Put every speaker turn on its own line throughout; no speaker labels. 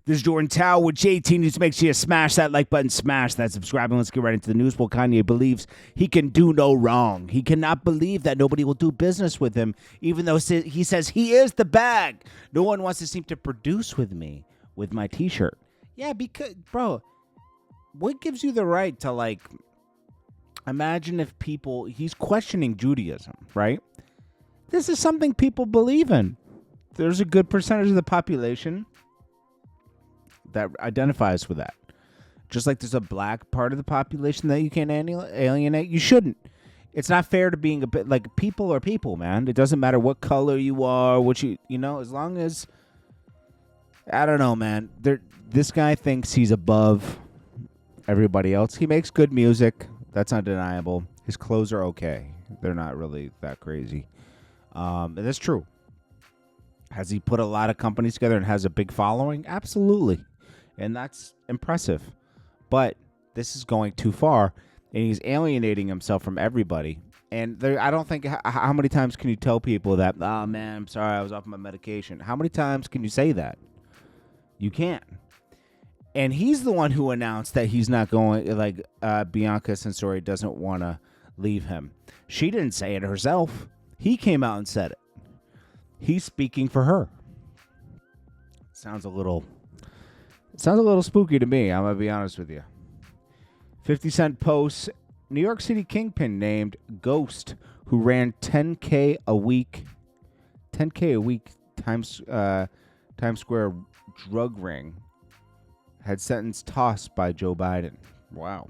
This is Jordan Tower with JT News. Make sure you smash that like button, smash that subscribe, and let's get right into the news. Well, Kanye believes he can do no wrong. He cannot believe that nobody will do business with him, even though he says he is the bag. No one wants to seem to produce with me with my T-shirt. Yeah, because, bro, what gives you the right to, like, imagine if people, he's questioning Judaism, right? This is something people believe in. There's a good percentage of the population that identifies with that. Just like there's a black part of the population that you can't alienate, you shouldn't. It's not fair to being a bit like people are people, man. It doesn't matter what color you are, what you know, as long as, I don't know, man. This guy thinks he's above everybody else. He makes good music. That's undeniable. His clothes are okay. They're not really that crazy. And that's true. Has he put a lot of companies together and has a big following? Absolutely. And that's impressive. But this is going too far, and he's alienating himself from everybody. And I don't think, how many times can you tell people that, oh, man, I'm sorry, I was off my medication? How many times can you say that? You can't. And he's the one who announced that he's not going, like, Bianca Censori doesn't want to leave him. She didn't say it herself. He came out and said it. He's speaking for her. Sounds a little spooky to me, I'm going to be honest with you. 50 Cent posts, New York City kingpin named Ghost, who ran 10K a week Times Square drug ring, had sentence tossed by Joe Biden. Wow.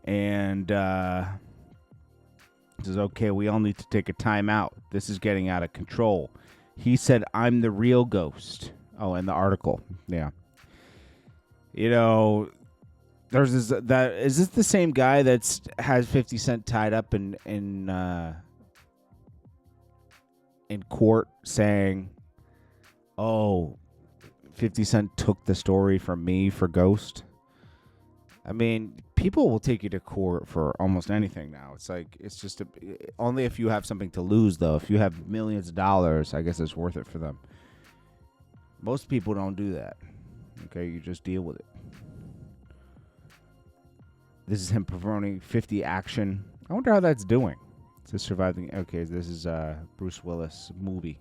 And says, okay, we all need to take a time out. This is getting out of control. He said, I'm the real ghost. Oh, in the article. Yeah. You know, there's this, is this the same guy that has 50 Cent tied up in court saying, oh, 50 Cent took the story from me for Ghost? I mean, people will take you to court for almost anything now. It's like, it's just only if you have something to lose, though. If you have millions of dollars, I guess it's worth it for them. Most people don't do that. Okay, you just deal with it. This is him performing 50 action. I wonder how that's doing. To surviving. Okay, this is Bruce Willis movie.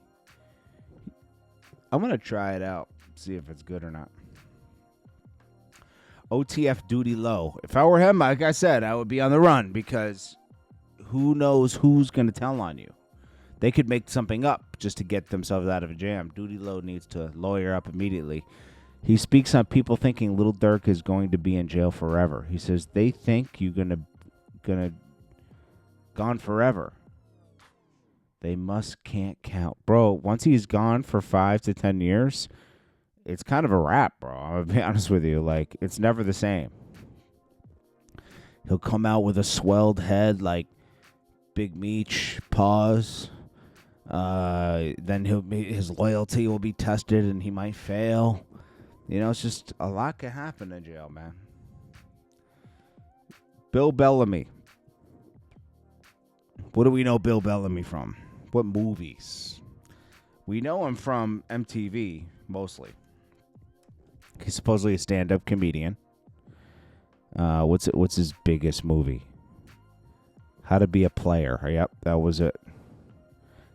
I'm gonna try it out, see if it's good or not. OTF duty low. If I were him, like I said, I would be on the run because who knows who's going to tell on you. They could make something up just to get themselves out of a jam. Duty low needs to lawyer up immediately. He speaks on people thinking Lil Durk is going to be in jail forever. He says they think you're gonna gone forever. They can't count. Bro, once he's gone for 5 to 10 years, it's kind of a wrap, bro. I'll be honest with you. Like, it's never the same. He'll come out with a swelled head, like Big Meech, pause. Then his loyalty will be tested, and he might fail. You know, it's just a lot can happen in jail, man. Bill Bellamy. What do we know Bill Bellamy from? What movies? We know him from MTV, mostly. He's supposedly a stand-up comedian. What's his biggest movie? How to Be a Player. Yep, that was it.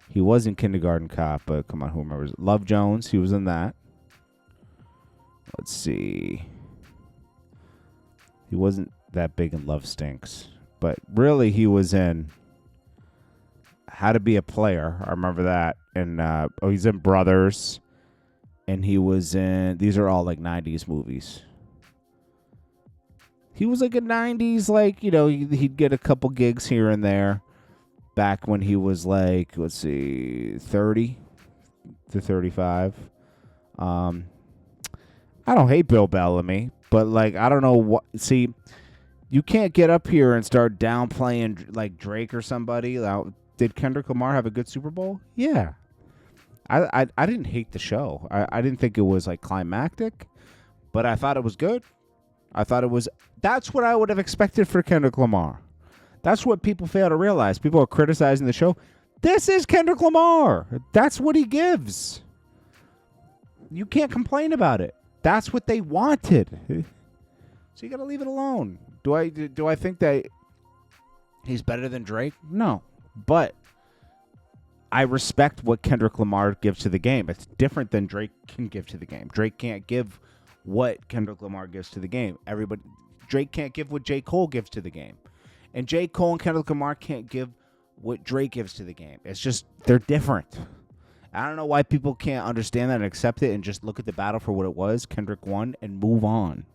He was in Kindergarten Cop, but come on, who remembers? Love Jones, he was in that. Let's see. He wasn't that big in Love Stinks, but really he was in How to Be a Player. I remember that. And he's in Brothers. And he was in, these are all like 90s movies. He was like a 90s, like, you know, he'd get a couple gigs here and there. Back when he was like, let's see, 30 to 35. I don't hate Bill Bellamy, but like, I don't know what, see, you can't get up here and start downplaying like Drake or somebody. Did Kendrick Lamar have a good Super Bowl? Yeah. I didn't hate the show. I didn't think it was like climactic, but I thought it was good. I thought it was, that's what I would have expected for Kendrick Lamar. That's what people fail to realize. People are criticizing the show. This is Kendrick Lamar. That's what he gives. You can't complain about it. That's what they wanted. So you got to leave it alone. Do I think that he's better than Drake? No. But I respect what Kendrick Lamar gives to the game. It's different than Drake can give to the game. Drake can't give what Kendrick Lamar gives to the game. Drake can't give what J. Cole gives to the game. And J. Cole and Kendrick Lamar can't give what Drake gives to the game. It's just, they're different. I don't know why people can't understand that and accept it and just look at the battle for what it was. Kendrick won and move on.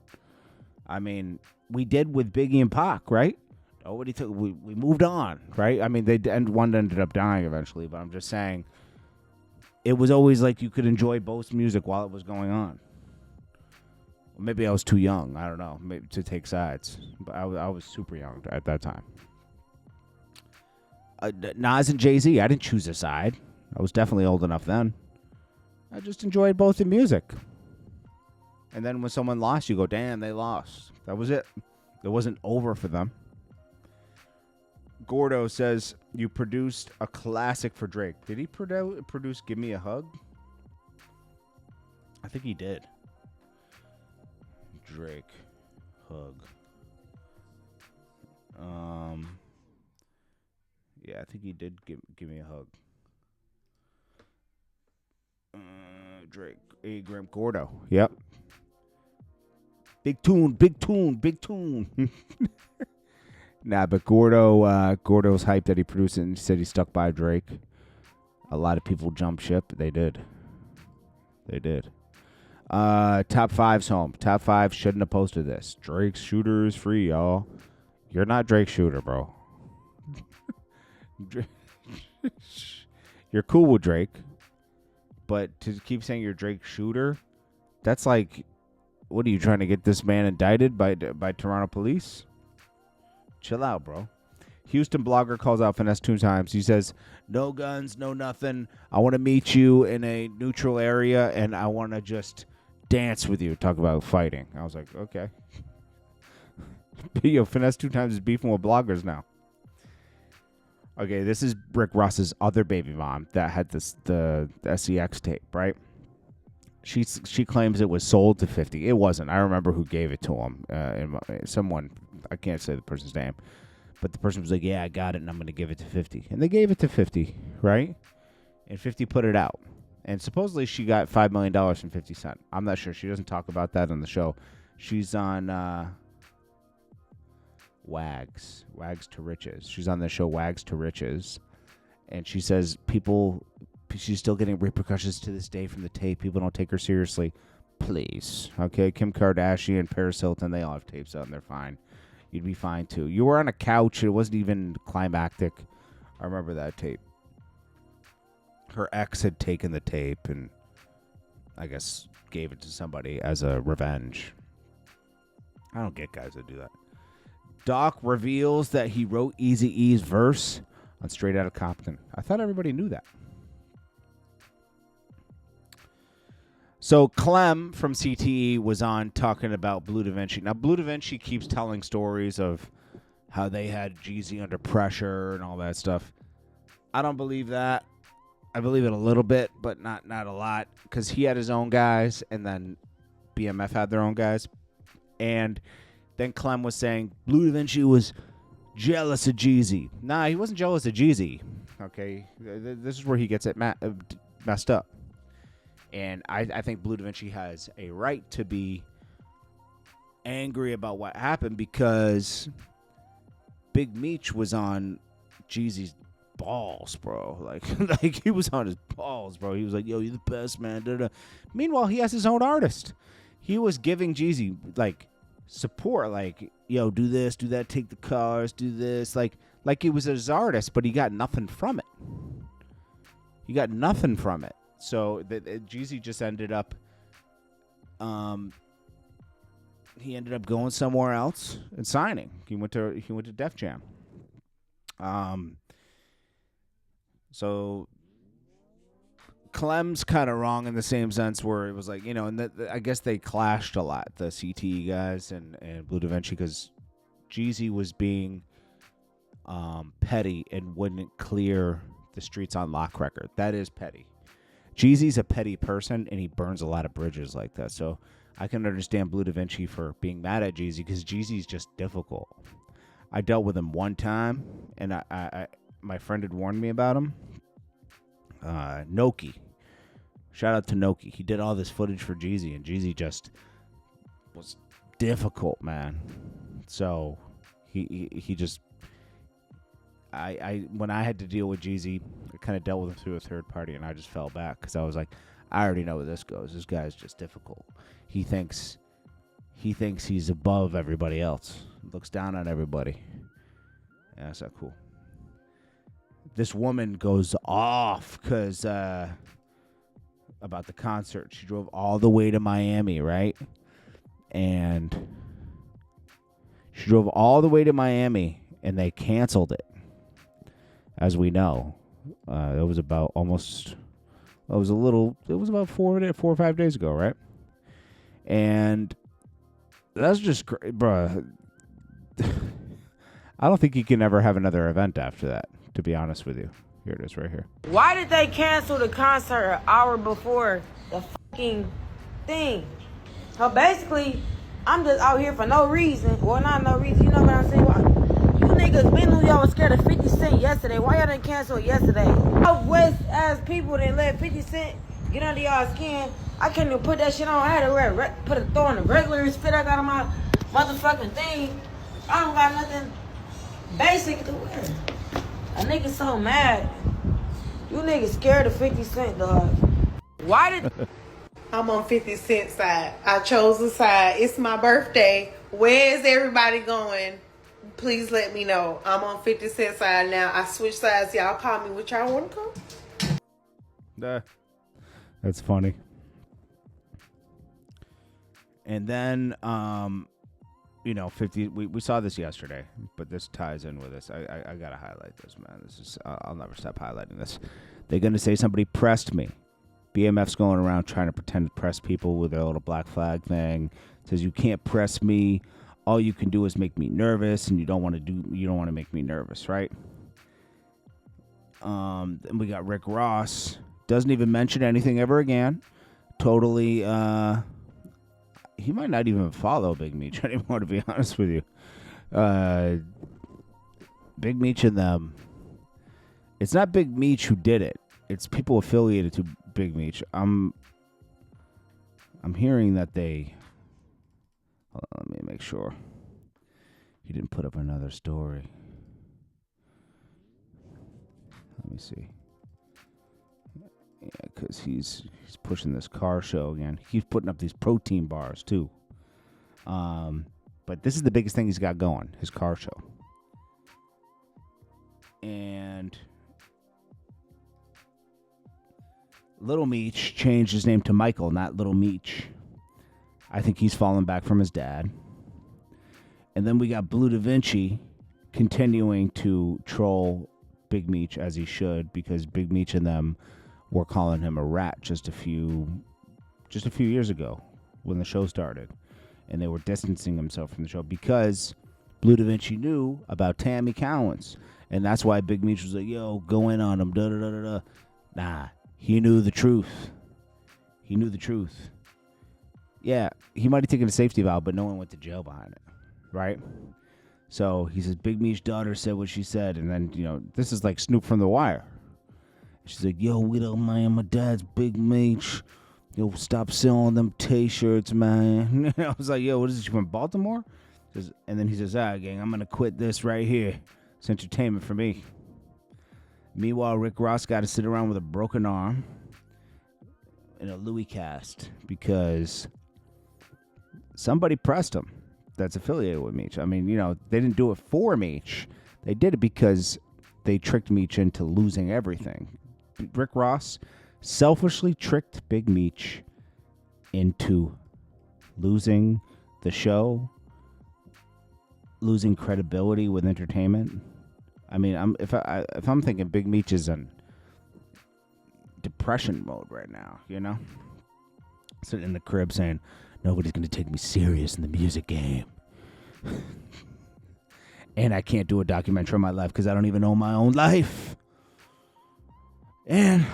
I mean, we did with Biggie and Pac, right? Nobody took. We moved on, right? I mean, one ended up dying eventually, but I'm just saying, it was always like you could enjoy both music while it was going on. Maybe I was too young. I don't know, maybe to take sides, but I was super young at that time. Nas and Jay-Z, I didn't choose a side. I was definitely old enough then. I just enjoyed both the music. And then when someone lost, you go, damn, they lost. That was it. It wasn't over for them. Gordo says, you produced a classic for Drake. Did he produce Give Me a Hug? I think he did. Drake. Hug. Yeah, I think he did give me a hug. Drake. A. Graham Gordo. Yep. Big tune. Nah, but Gordo's hyped that he produced it and he said he stuck by Drake. A lot of people jumped ship. They did. Top five's home. Top five shouldn't have posted this. Drake's shooter is free, y'all. You're not Drake's shooter, bro. You're cool with Drake, but to keep saying you're Drake's shooter, that's like, what are you trying to get this man indicted by Toronto police? Chill out, bro. Houston blogger calls out Finesse 2 times. He says, no guns, no nothing. I want to meet you in a neutral area, and I want to just dance with you. Talk about fighting. I was like, okay. Yo, Finesse 2 times is beefing with bloggers now. Okay, this is Rick Ross's other baby mom that had the SEX tape, right? She claims it was sold to 50. It wasn't. I remember who gave it to him. Someone, I can't say the person's name, but the person was like, yeah, I got it, and I'm going to give it to 50. And they gave it to 50, right? And 50 put it out. And supposedly she got $5 million from 50 Cent. I'm not sure. She doesn't talk about that on the show. She's on Wags to Riches. She's on the show Wags to Riches. And she says she's still getting repercussions to this day from the tape. People don't take her seriously. Please. Okay, Kim Kardashian, Paris Hilton, they all have tapes out and they're fine. You'd be fine too. You were on a couch. It wasn't even climactic. I remember that tape. Her ex had taken the tape and I guess gave it to somebody as a revenge. I don't get guys that do that. Doc reveals that he wrote Eazy-E's verse on Straight Outta Compton. I thought everybody knew that. So Clem from CTE was on talking about Blue Da Vinci. Now, Blue Da Vinci keeps telling stories of how they had Jeezy under pressure and all that stuff. I don't believe that. I believe it a little bit, but not a lot, because he had his own guys, and then BMF had their own guys. And then Clem was saying Blue Da Vinci was jealous of Jeezy. Nah, he wasn't jealous of Jeezy. Okay, this is where he gets it messed up. And I think Blue Da Vinci has a right to be angry about what happened because Big Meech was on Jeezy's balls, bro. Like he was on his balls, bro. He was like, yo, you're the best, man. Da-da. Meanwhile, he has his own artist. He was giving Jeezy, like, support. Like, yo, do this, do that, take the cars, do this. Like he was his artist, but he got nothing from it. So Jeezy just ended up, he ended up going somewhere else and signing. He went to Def Jam. So Clem's kind of wrong in the same sense where it was like, you know, and I guess they clashed a lot, the CTE guys and Blue Da Vinci, because Jeezy was being petty and wouldn't clear the Streets on Lock record. That is petty. Jeezy's a petty person, and he burns a lot of bridges like that. So I can understand Blue Da Vinci for being mad at Jeezy because Jeezy's just difficult. I dealt with him one time, and I my friend had warned me about him. Noki. Shout out to Noki. He did all this footage for Jeezy, and Jeezy just was difficult, man. So he just I when I had to deal with Jeezy, I kind of dealt with him through a third party, and I just fell back because I was like, I already know where this goes. This guy's just difficult. He thinks he's above everybody else. Looks down on everybody. Yeah, that's not cool. This woman goes off because about the concert. She drove all the way to Miami, right? And she drove all the way to Miami, and they canceled it. As we know, it was about almost. It was about 4 or 5 days ago, right? And that's just great, bro. I don't think you can ever have another event after that, to be honest with you. Here it is right here.
Why did they cancel the concert an hour before the fucking thing? So basically, I'm just out here for no reason. Well, not no reason. You know what I'm saying? Why? You niggas been knew y'all was scared of 50 Cent yesterday. Why y'all didn't cancel it yesterday? Y'all West-ass people didn't let 50 Cent get under y'all skin. I can't even put that shit on. I had to throw in the regular spit I got on my motherfucking thing. I don't got nothing basic to wear. A nigga so mad. You niggas scared of 50 Cent, dog. Why did...
I'm on 50 Cent side. I chose a side. It's my birthday. Where is everybody going? Please let me know. I'm on 50 Cent side now. I switched sides. Y'all call me what y'all want to call.
That's funny. And then, 50. We saw this yesterday, but this ties in with this. I gotta highlight this, man. This is I'll never stop highlighting this. They're gonna say somebody pressed me. BMF's going around trying to pretend to press people with their little black flag thing. Says you can't press me. All you can do is make me nervous, and you don't want to make me nervous, right? Then we got Rick Ross. Doesn't even mention anything ever again. Totally. He might not even follow Big Meech anymore, to be honest with you. Big Meech and them. It's not Big Meech who did it. It's people affiliated to Big Meech. I'm hearing that they... Hold on, let me make sure. He didn't put up another story. Let me see. Yeah, because he's pushing this car show again. He's putting up these protein bars, too. But this is the biggest thing he's got going, his car show. And Little Meech changed his name to Michael, not Little Meech. I think he's fallen back from his dad. And then we got Blue Da Vinci continuing to troll Big Meech as he should, because Big Meech and them were calling him a rat just a few years ago when the show started. And they were distancing himself from the show because Blue Da Vinci knew about Tammy Cowens. And that's why Big Meech was like, yo, go in on him, da-da-da-da-da. Nah, he knew the truth. He knew the truth. Yeah, he might have taken a safety valve, but no one went to jail behind it, right? So he says, Big Meech's daughter said what she said. And then, this is like Snoop from The Wire. She's like, yo, we don't mind my dad's Big Meech. Yo, stop selling them T-shirts, man. I was like, yo, what is this, you from Baltimore? And then he says, gang, I'm going to quit this right here. It's entertainment for me. Meanwhile, Rick Ross got to sit around with a broken arm in a Louis cast because somebody pressed him that's affiliated with Meech. I mean, they didn't do it for Meech. They did it because they tricked Meech into losing everything. Rick Ross selfishly tricked Big Meech into losing the show, losing credibility with entertainment. I mean, if I'm thinking Big Meech is in depression mode right now, sitting in the crib saying nobody's gonna take me serious in the music game, and I can't do a documentary on my life because I don't even know my own life. And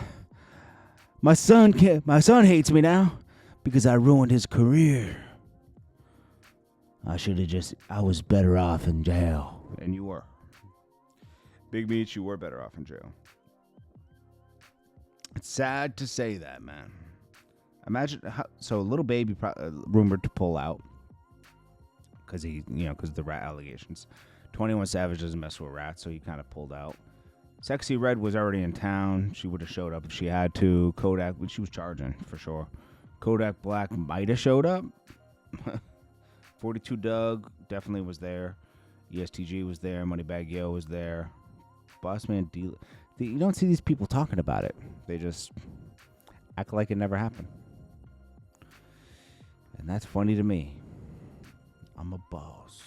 My son hates me now because I ruined his career. I was better off in jail. And you were. Big Meech, you were better off in jail. It's sad to say that, man. Imagine so Little Baby rumored to pull out because because of the rat allegations. 21 Savage doesn't mess with rats, so he kind of pulled out. Sexy Red was already in town. She would have showed up if she had to. Kodak, she was charging for sure. Kodak Black might have showed up. 42 Doug definitely was there. ESTG was there. Moneybag Yo was there. Bossman D. You don't see these people talking about it. They just act like it never happened. And that's funny to me. I'm a boss.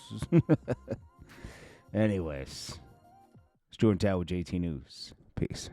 Anyways, it's JordanTower with JT News. Peace.